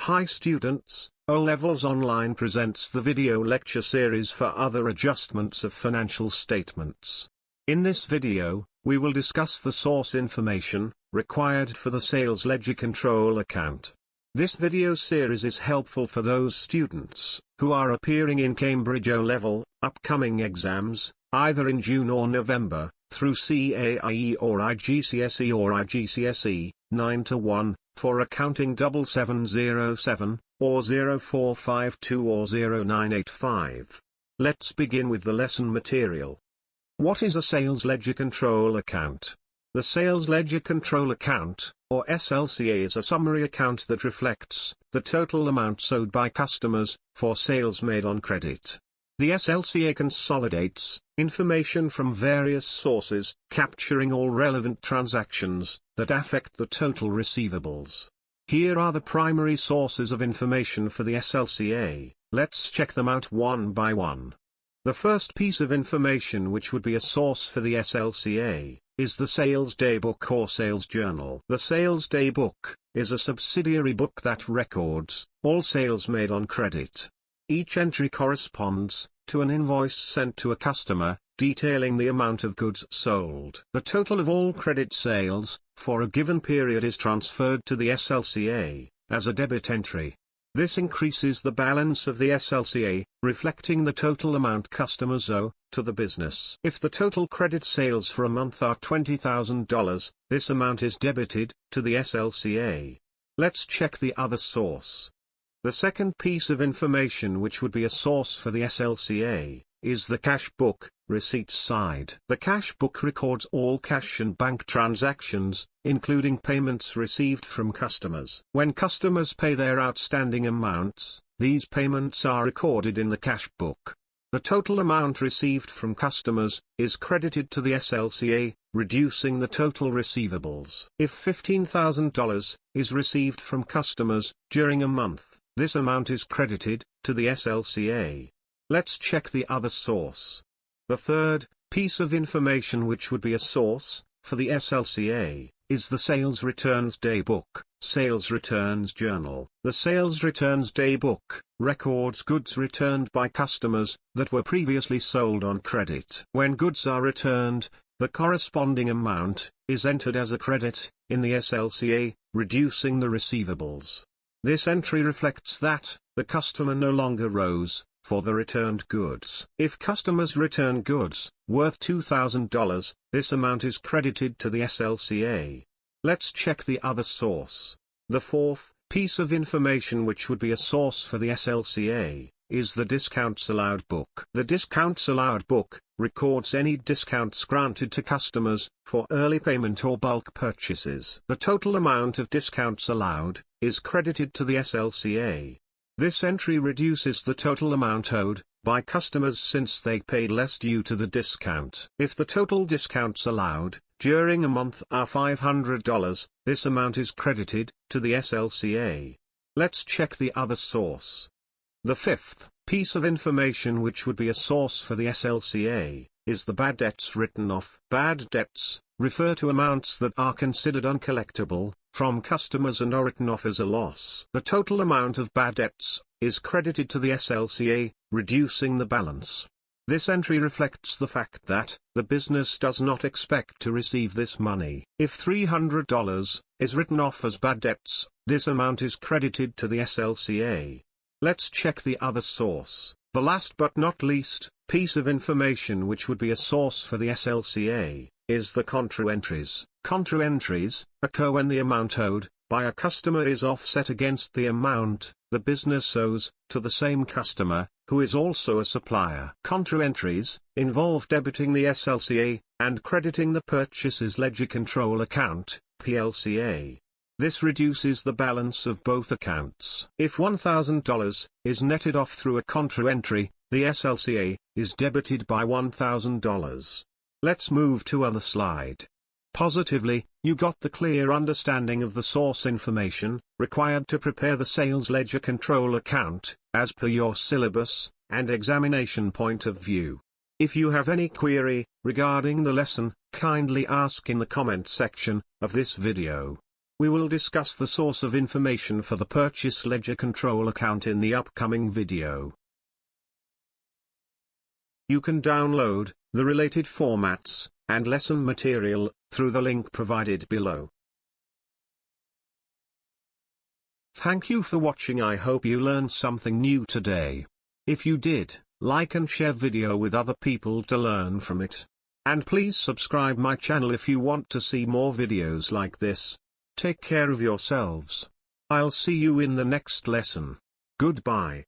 Hi students, O-Levels Online presents the video lecture series for other adjustments of financial statements. In this video, we will discuss the source information required for the sales ledger control account. This video series is helpful for those students who are appearing in Cambridge O-Level upcoming exams, either in June or November, through CAIE or IGCSE or IGCSE 9-1, for accounting 7707, or 0452 or 0985. Let's begin with the lesson material. What is a sales ledger control account? The sales ledger control account, or SLCA, is a summary account that reflects the total amounts owed by customers for sales made on credit. The SLCA consolidates information from various sources, capturing all relevant transactions that affect the total receivables. Here are the primary sources of information for the SLCA. Let's check them out one by one. The first piece of information which would be a source for the SLCA is the sales daybook or sales journal. The sales daybook is a subsidiary book that records all sales made on credit. Each entry corresponds to an invoice sent to a customer, detailing the amount of goods sold. The total of all credit sales for a given period is transferred to the SLCA as a debit entry. This increases the balance of the SLCA, reflecting the total amount customers owe to the business. If the total credit sales for a month are $20,000, this amount is debited to the SLCA. Let's check the other source. The second piece of information which would be a source for the SLCA is the cash book, receipts side. The cash book records all cash and bank transactions, including payments received from customers. When customers pay their outstanding amounts, these payments are recorded in the cash book. The total amount received from customers is credited to the SLCA, reducing the total receivables. If $15,000 is received from customers during a month, this amount is credited to the SLCA. Let's check the other source. The third piece of information which would be a source for the SLCA is the sales returns daybook, sales returns journal. The sales returns daybook records goods returned by customers that were previously sold on credit. When goods are returned, the corresponding amount is entered as a credit in the SLCA, reducing the receivables. This entry reflects that the customer no longer owes for the returned goods. If customers return goods worth $2,000, this amount is credited to the SLCA. Let's check the other source. The fourth piece of information which would be a source for the SLCA is the discounts allowed book. The discounts allowed book records any discounts granted to customers for early payment or bulk purchases. The total amount of discounts allowed is credited to the SLCA. This entry reduces the total amount owed by customers since they paid less due to the discount. If the total discounts allowed during a month are $500, this amount is credited to the SLCA. Let's check the other source. The fifth piece of information which would be a source for the SLCA is the bad debts written off. Bad debts refer to amounts that are considered uncollectible from customers and are written off as a loss. The total amount of bad debts is credited to the SLCA, reducing the balance. This entry reflects the fact that the business does not expect to receive this money. If $300 is written off as bad debts, this amount is credited to the SLCA. Let's check the other source. The last but not least piece of information which would be a source for the SLCA is the contra entries. Contra entries occur when the amount owed by a customer is offset against the amount the business owes to the same customer, who is also a supplier. Contra entries involve debiting the SLCA and crediting the purchases ledger control account, PLCA. This reduces the balance of both accounts. If $1,000 is netted off through a contra entry, the SLCA is debited by $1,000. Let's move to other slide. Positively, you got the clear understanding of the source information required to prepare the sales ledger control account, as per your syllabus and examination point of view. If you have any query regarding the lesson, kindly ask in the comment section of this video. We will discuss the source of information for the purchase ledger control account in the upcoming video. You can download the related formats and lesson material through the link provided below. Thank you for watching. I hope you learned something new today. If you did, like and share video with other people to learn from it. And please subscribe my channel if you want to see more videos like this. Take care of yourselves. I'll see you in the next lesson. Goodbye.